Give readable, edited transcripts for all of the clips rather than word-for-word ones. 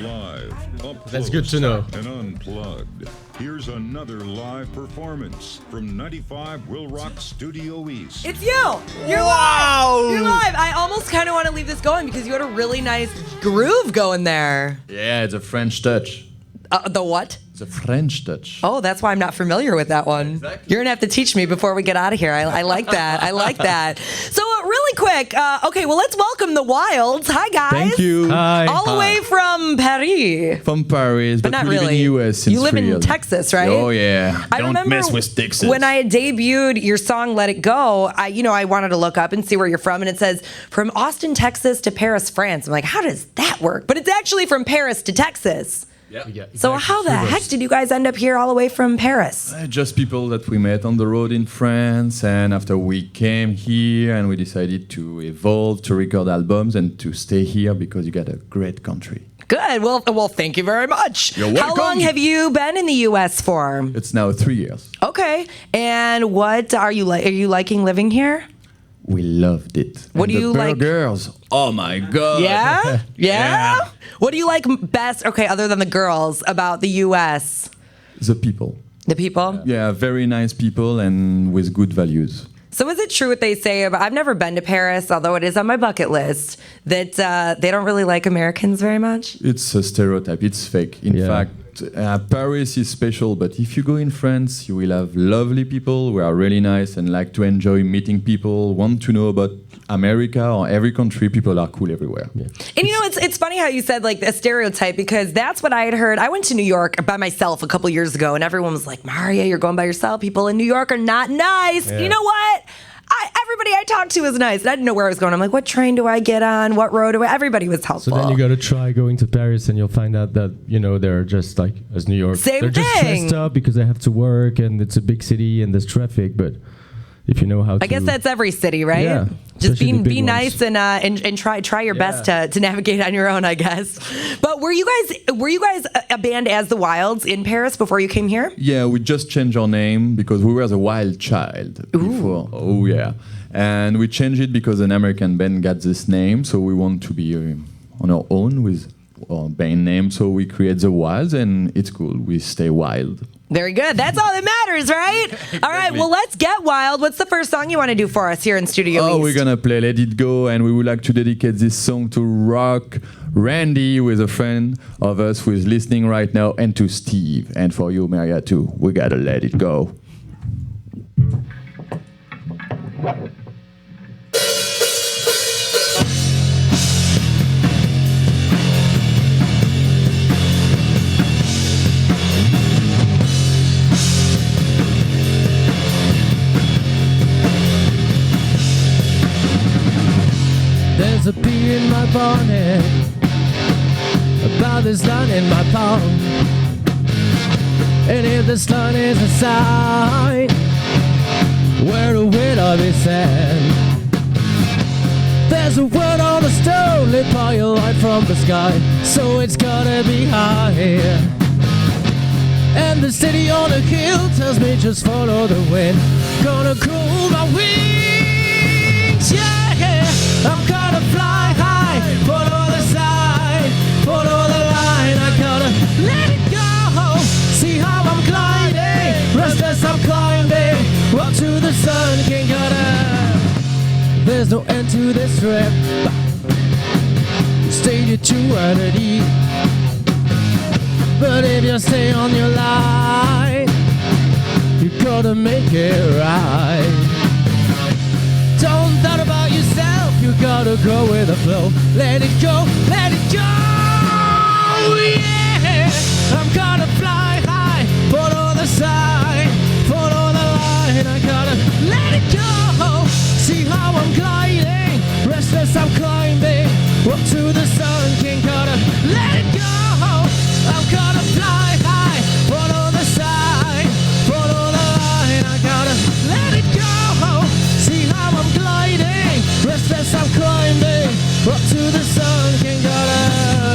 Live, up That's close good to know. and unplugged. Here's another live performance from 95 WIIL Rock Studio East. It's you! You're live! You're live! I almost kind of want to leave this going because you had a really nice groove going there. Yeah, it's a French touch. The what? It's a French touch. Oh, that's why I'm not familiar with that one. Exactly. You're going to have to teach me before we get out of here. I like that. I like that. So really quick, okay, well, let's welcome the Wyldz. Hi, guys. Thank you. Hi. All the way from Paris. From Paris, but Not we live really. in the US since You live 3 in years. Texas, right? Oh, yeah. I Don't remember mess with Texas. when I had debuted your song "Let It Go." I wanted to look up and see where you're from, and it says from Austin, Texas to Paris, France. I'm like, how does that work? But it's actually from Paris to Texas. Yeah. So how the heck did you guys end up here all the way from Paris? Just people that we met on the road in France, and after we came here and we decided to evolve, to record albums and to stay here because you got a great country. Good. Well, thank you very much. You're How welcome. long have you been in the U.S. for? It's now 3 years. Okay. And what are you like? Are you liking living here? We loved it. What And do you the like- burgers. Oh my God. Yeah? Yeah. What do you like best, okay, other than the girls, about the U.S.? The people. The people? Yeah, very nice people and with good values. So is it true what they say about, I've never been to Paris, although it is on my bucket list, that they don't really like Americans very much? It's a stereotype. It's fake. In Yeah. fact, Paris is special, but if you go in France, you will have lovely people who are really nice and like to enjoy meeting people, want to know about America or every country. People are cool everywhere. Yeah. And it's funny how you said like a stereotype, because that's what I had heard. I went to New York by myself a couple years ago, and everyone was like, Maria, you're going by yourself. People in New York are not nice. Yeah. You know what? Everybody I talked to was nice. And I didn't know where I was going. I'm like, what train do I get on? What road do I? Everybody was So helpful. then you got to try going to Paris, and you'll find out that they're just like as New York. Same they're just thing. stressed up because they have to work, and it's a big city and there's traffic. But if you know how to, I guess that's every city, right? Yeah, Just especially the big be ones. nice and try your best to navigate on your own, I guess. But were you guys a band as the Wyldz in Paris before you came here? Yeah, we just changed our name because we were the Wild Child before. Oh, yeah. And we changed it because an American band got this name, so we want to be on our own with our band name. So we create the Wilds, and it's cool. We stay wild. Very good. That's all that matters, right? All right, well, let's get wild. What's the first song you want to do for us here in Studio Oh, East? we're gonna play Let It Go, and we would like to dedicate this song to Rock Randy, who is a friend of us who is listening right now, and to Steve, and for you, Maria, too. We gotta let it go. There's a bee in my bonnet, about this line in my palm. And if this line is a sign, where will I be sent? There's a word on the stone lit by a light from the sky, so it's gotta be high. And the city on the hill tells me just follow the wind. Gonna grow my wings, yeah. I'm gonna fly high, follow the sign, follow the line. I gotta let it go, see how I'm gliding, restless I'm climbing, up to the sun, can't gotta. There's no end to this trip, stated to eternity. But if you stay on your line, you gotta make it right. Don't doubt about yourself, you gotta go with the flow. Let it go, let it go, yeah. I'm gonna fly high, follow the sign, follow the line. I gotta let it go, see how I'm gliding, restless I'm climbing, up to the sun, can't gotta let it go. I'm gonna fly high, follow the sign, follow the line. I gotta let it go, see how I'm gliding, restless I'm climbing, up to the sun, can't gotta.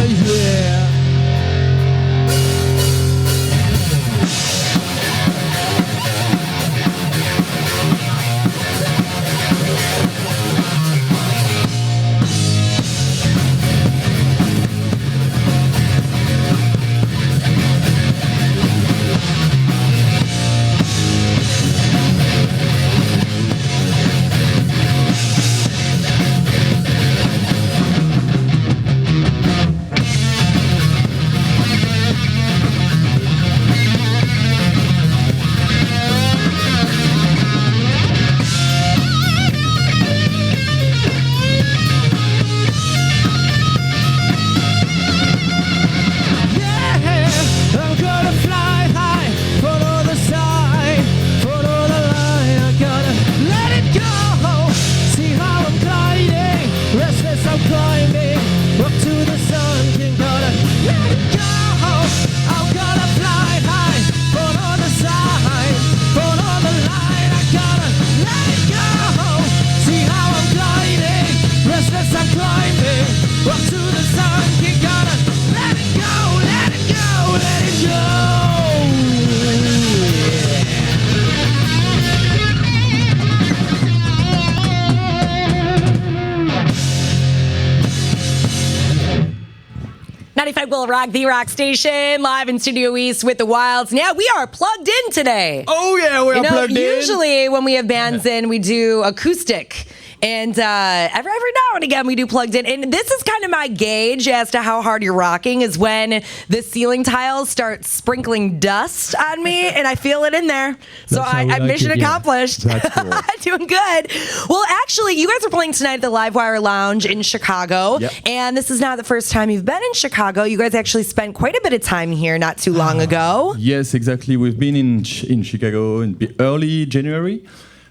95 Will Rock, the rock station, live in Studio East with the Wyldz. Now we are plugged in today. Oh yeah, we are plugged in. Usually when we have bands in, we do acoustic. And every now and again, we do plugged in. And this is kind of my gauge as to how hard you're rocking is when the ceiling tiles start sprinkling dust on me, and I feel it in there. So I'm mission accomplished. That's cool. Doing good. Well, actually, you guys are playing tonight at the Livewire Lounge in Chicago. Yep. And this is not the first time you've been in Chicago. You guys actually spent quite a bit of time here not too long ago. Yes, exactly. We've been in Chicago in early January.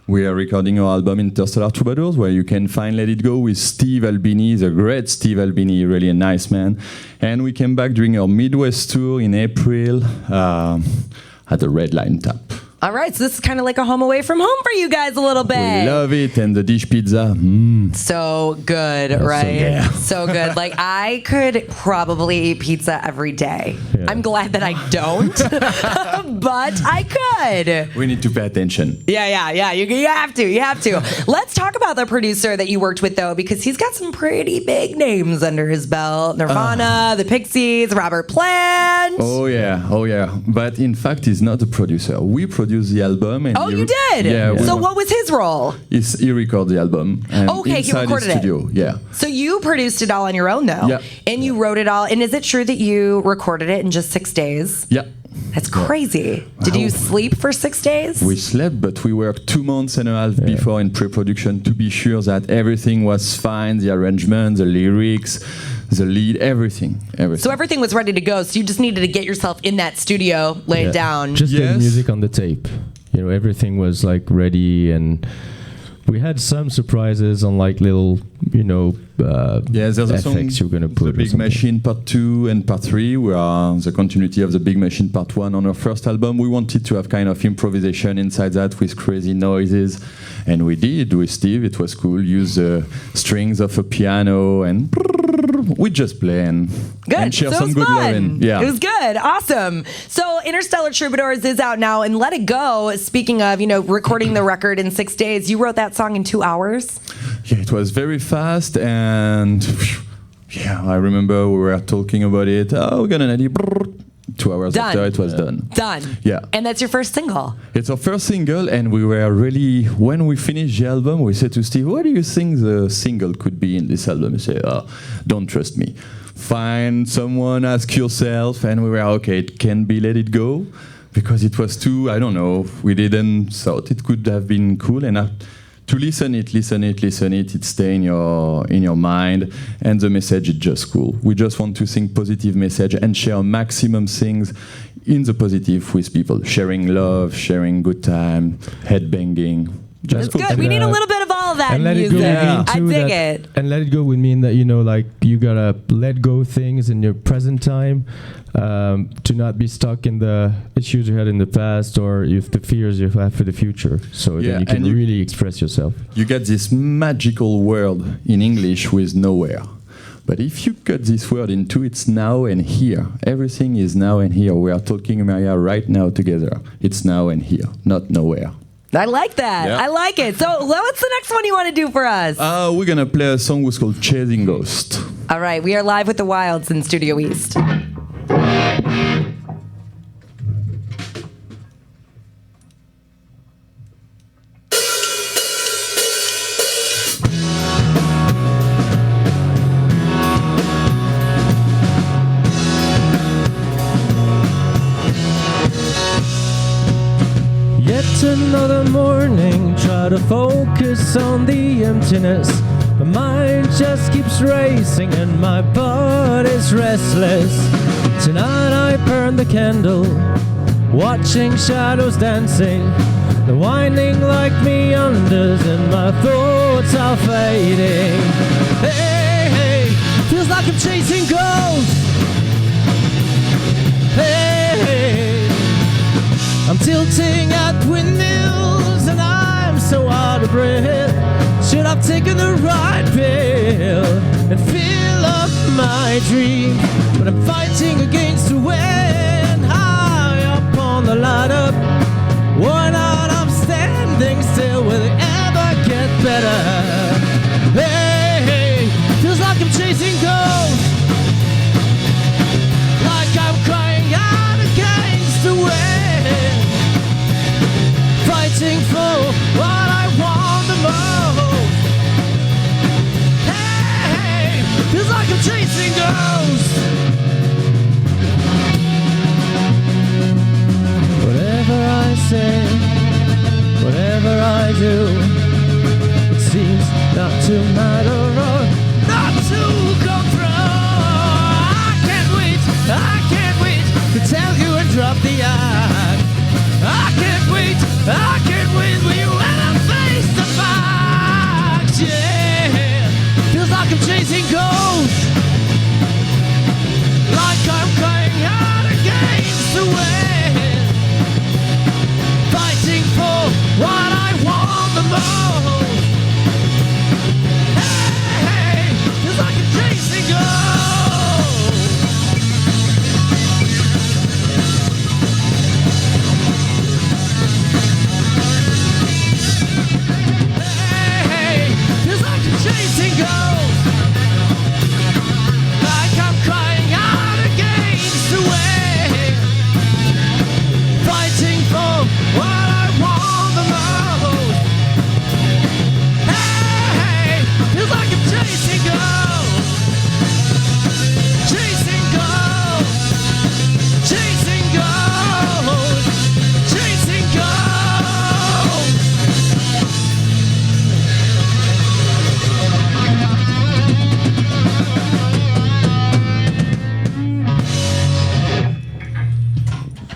We are recording our album Interstellar Troubadours, where you can find Let It Go with Steve Albini, the great Steve Albini, really a nice man. And we came back during our Midwest tour in April at the Red Line Tap. All right, so this is kind of like a home away from home for you guys a little bit. We love it, and the dish pizza. So good, right? So good. Like, I could probably eat pizza every day. Yeah. I'm glad that I don't, but I could. We need to pay attention. Yeah. You have to. Let's talk about the producer that you worked with, though, because he's got some pretty big names under his belt. Nirvana, the Pixies, Robert Plant. Oh, yeah. But in fact, he's not a producer. We produced the album. And you did? Yeah. So what was his role? He recorded the album. And okay, he recorded his studio. it. Yeah. So you produced it all on your own, though? Yeah. And you wrote it all. And is it true that you recorded it in just 6 days? Yeah. That's crazy. Did you sleep for 6 days? We slept, but we worked 2 months and a half before in pre-production to be sure that everything was fine, the arrangement, the lyrics, the lead, everything. So everything was ready to go. So you just needed to get yourself in that studio, lay it down. Just the music on the tape. You know, everything was like ready, and we had some surprises on like little, there's a effects song, you're gonna put. The Big Machine Part 2 and Part 3 were the continuity of the Big Machine Part 1 on our first album. We wanted to have kind of improvisation inside that with crazy noises, and we did with Steve. It was cool. Use the strings of a piano and we just play and share some good loving. Yeah, it was good. Awesome. So Interstellar Troubadours is out now, and Let It Go. Speaking of, recording the record in 6 days, you wrote that song in 2 hours. Yeah, it was very fast, and I remember we were talking about it. Oh, we're gonna need 2 hours after it was done. Done. Yeah. And that's your first single. It's our first single, and we were really, when we finished the album, we said to Steve, what do you think the single could be in this album? He said, don't trust me. Find someone, ask yourself, and we were, okay, it can be Let It Go, because it was too, I don't know, we didn't thought it could have been cool enough. To listen it, it stay in your mind, and the message is just cool. We just want to sing positive message and share maximum things in the positive with people. Sharing love, sharing good time, headbanging. That's good. We need a little bit of all of that in music. I dig it. And Let It Go would mean that, you gotta let go things in your present time, to not be stuck in the issues you had in the past or if the fears you have for the future. So then you can really express yourself. You get this magical word in English with nowhere. But if you cut this word in two, it's now and here. Everything is now and here. We are talking, Maria, right now together. It's now and here, not nowhere. I like that. Yeah. I like it. So what's the next one you want to do for us? We're going to play a song that's called Chasing Ghost. All right. We are live with the Wyldz in Studio East. Yet another morning, try to focus on the emptiness. My mind just keeps racing and my body's restless. Tonight I burn the candle, watching shadows dancing. They're winding like meanders and my thoughts are fading. Hey, feels like I'm chasing ghosts. Hey, I'm tilting at windmills and I'm so out of breath. Should I've taken the right pill and fill up my dream? But I'm fighting against the wind, high up on the ladder. Worn out, I'm standing still. Will it ever get better? Hey, feels like I'm chasing ghosts. the act. I can't wait with you when I face the facts. Yeah, feels like I'm chasing ghosts, like I'm crying out against the wind, fighting for what I want the most. Hey, feels like I'm chasing ghosts. Hey, feels like I'm chasing ghosts, like I'm crying out against the wind, fighting for what I want the most. Hey, feels like I'm chasing ghosts, chasing ghosts, chasing ghosts, chasing ghosts.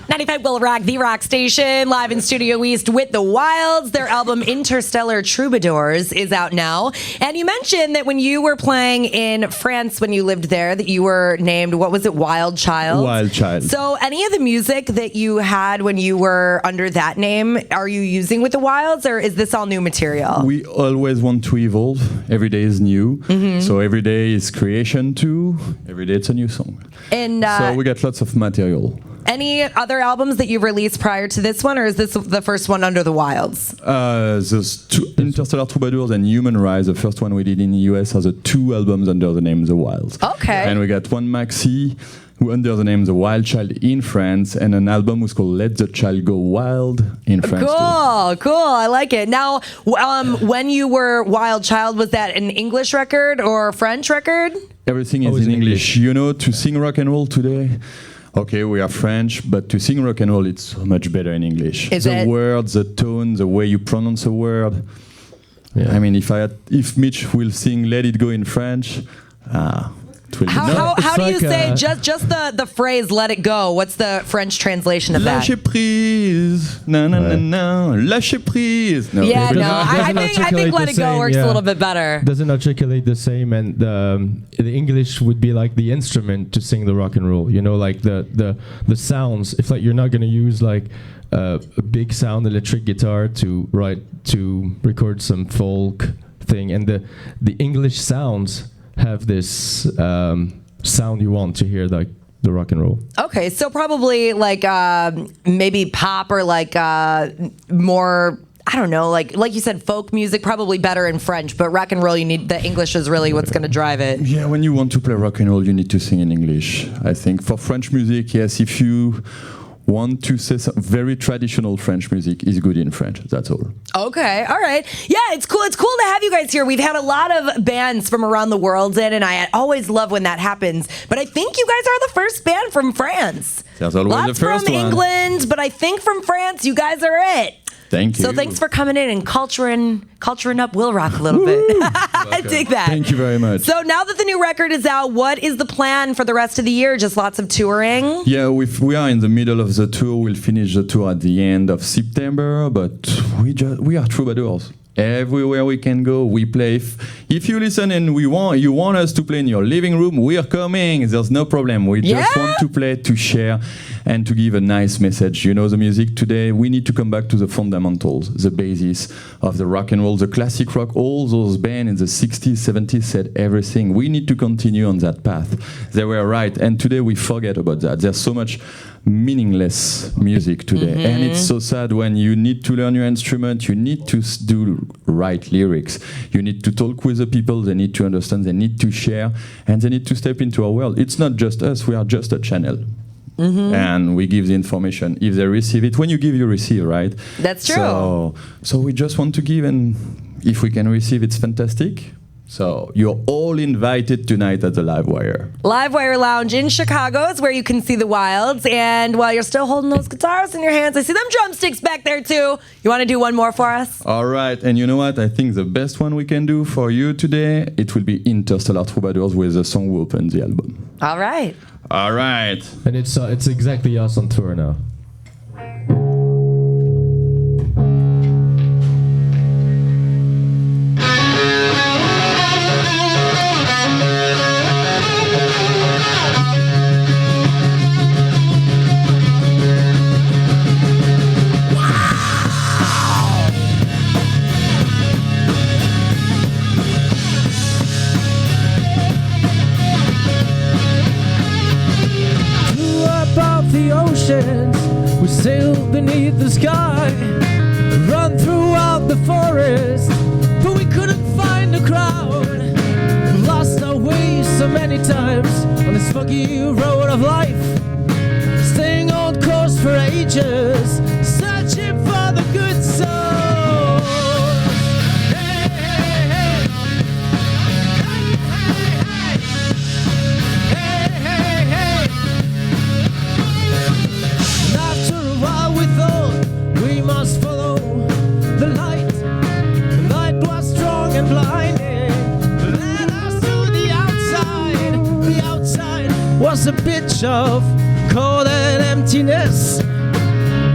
95 Will Rock, the rock station, live in Studio East with the Wyldz. Their album Interstellar Troubadours is out now. And you mentioned that when you were playing in France, when you lived there, that you were named, what was it, Wild Child? Wild Child. So any of the music that you had when you were under that name, are you using with the Wyldz, or is this all new material? We always want to evolve. Every day is new. So every day is creation too. Every day it's a new song. And So we got lots of material. any other albums that you've released prior to this one, or is this the first one under the Wyldz? Those two, Interstellar Troubadours and Human Rise, the first one we did in the US, are the two albums under the name The Wyldz. Okay. And we got one maxi under the name The Wild Child in France, and an album was called Let the Child Go Wild in France. Cool. I like it. Now, when you were Wild Child, was that an English record or a French record? Everything is Always in in English. You know, to sing rock and roll today, okay, we are French, but to sing rock and roll, it's so much better in English. Is the it? words, the tone, the way you pronounce a word. Yeah. I mean, if Mitch will sing Let It Go in French, it will be no. How do you like, say just the phrase "let it go"? What's the French translation of that? Lâcher prise, na na na na, lâcher prise. No, Yeah, It no, doesn't I think articulate "let the it go" same, works yeah. a little bit better. Doesn't articulate the same, and the English would be like the instrument to sing the rock and roll. You know, like the sounds. If like you're not gonna use like a big sound electric guitar to record some folk thing, and the English sounds have this sound you want to hear, like the rock and roll. Okay, so probably like maybe pop or like more. I don't know, like you said, folk music probably better in French, but rock and roll, you need the English is really what's going to drive it. Yeah, when you want to play rock and roll, you need to sing in English. I think for French music, yes, if you want to say some very traditional French music is good in French. That's all. Okay, all right. Yeah, it's cool. It's cool to have you guys here. We've had a lot of bands from around the world in, and I always love when that happens. But I think you guys are the first band from France. There's always Lots the first from one. England, but I think from France, you guys are it. Thank you. So thanks for coming in and culturing up Will Rock a little bit. I dig that. Thank you very much. So now that the new record is out, what is the plan for the rest of the year? Just lots of touring? Yeah, we are in the middle of the tour. We'll finish the tour at the end of September, but we are troubadours. Everywhere we can go, we play. If you listen and you want us to play in your living room, we are coming. There's no problem. We just want to play, to share, and to give a nice message. You know, the music today, we need to come back to the fundamentals, the basis of the rock and roll, the classic rock. All those bands in the 60s, 70s said everything. We need to continue on that path. They were right. And today we forget about that. There's so much meaningless music today, and it's so sad when you need to learn your instrument, you need to do right lyrics, you need to talk with the people, they need to understand, they need to share, and they need to step into our world. It's not just us, we are just a channel. And we give the information. If they receive it, when you give, you receive, right? That's true. So we just want to give, and if we can receive, it's fantastic. So you're all invited tonight at the Livewire. Livewire Lounge in Chicago is where you can see the Wyldz. And while you're still holding those guitars in your hands, I see them drumsticks back there too. You want to do one more for us? All right, and you know what? I think the best one we can do for you today, it will be Interstellar Troubadours with the song we open the album. All right. All right. And it's exactly us on tour now. The oceans, we sail beneath the sky, run throughout the forest, but we couldn't find a crowd. We lost our way so many times on this foggy road of life, staying on course for ages, searching for the good soul. Hey, hey, hey. Hey, hey, hey. After a while we thought we must follow the light. The light was strong and blinding, led us to the outside. The outside was a pitch of cold and emptiness,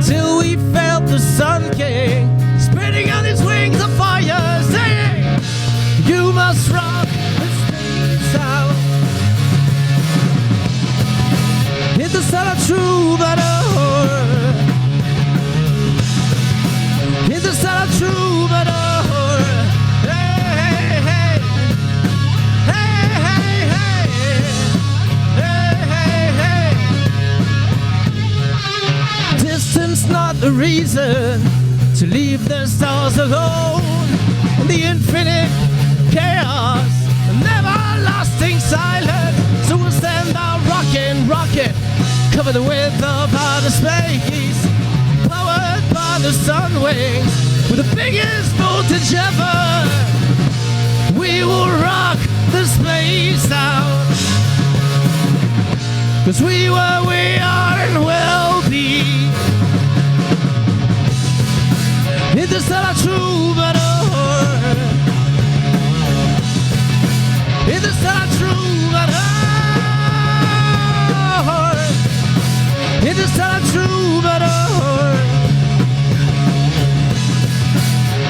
till we felt the sun king spreading out his wings of fire, saying, you must rock the space out. Interstellar Troubadours, Interstellar Troubadours. Hey, hey, hey, hey, hey, hey, hey, hey. Distance not the reason to leave the stars alone. The infinite chaos, never-lasting silence. So we'll stand out rocking, rocking, cover the width of outer space, powered by the sun wings, with the biggest voltage ever. We will rock the space out, 'cause we were, we are, and will be. Interstellar Troubadour, Interstellar Troubadour, Interstellar Troubadour,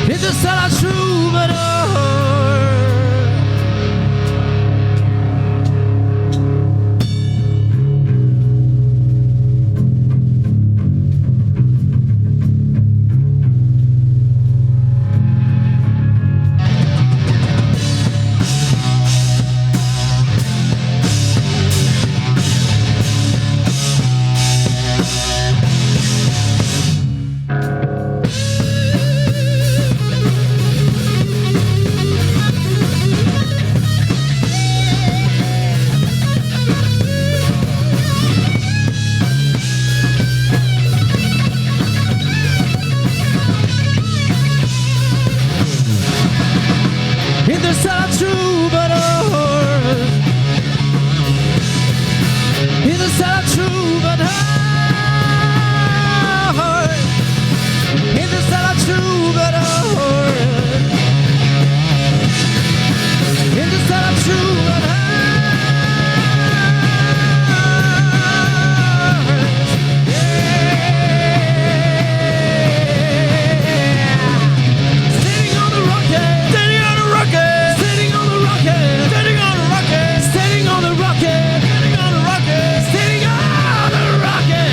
Interstellar Troubadour. Interstellar Troubadours, Interstellar Troubadours, Interstellar Troubadours, Interstellar Troubadours. Standing on the rocket, standing on the rocket, standing on the rocket, standing on the rocket, standing on the rocket, standing on the rocket, standing on the rocket.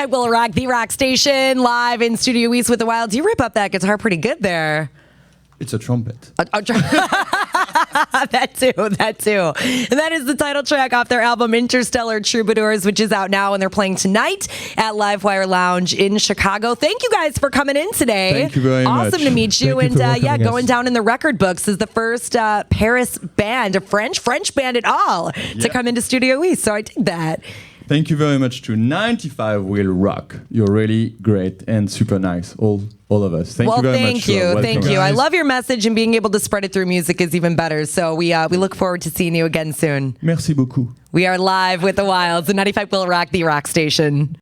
Will Rock, the rock station, live in Studio East with the Wyldz. You rip up that guitar pretty good there. It's a trumpet. That too. And that is the title track off their album Interstellar Troubadours, which is out now, and they're playing tonight at Livewire Lounge in Chicago. Thank you guys for coming in today. Thank you very much. Awesome to meet you. Thank you And for welcoming going us. down in the record books is the first Paris band, a French band at all, to come into Studio East. So I dig that. Thank you very much to 95 WIIL Rock. You're really great and super nice, all of us. Thank you very much. Thank you. I Guys. love your message, and being able to spread it through music is even better. So we look forward to seeing you again soon. Merci beaucoup. We are live with the Wyldz, the 95 Will Rock, the rock station.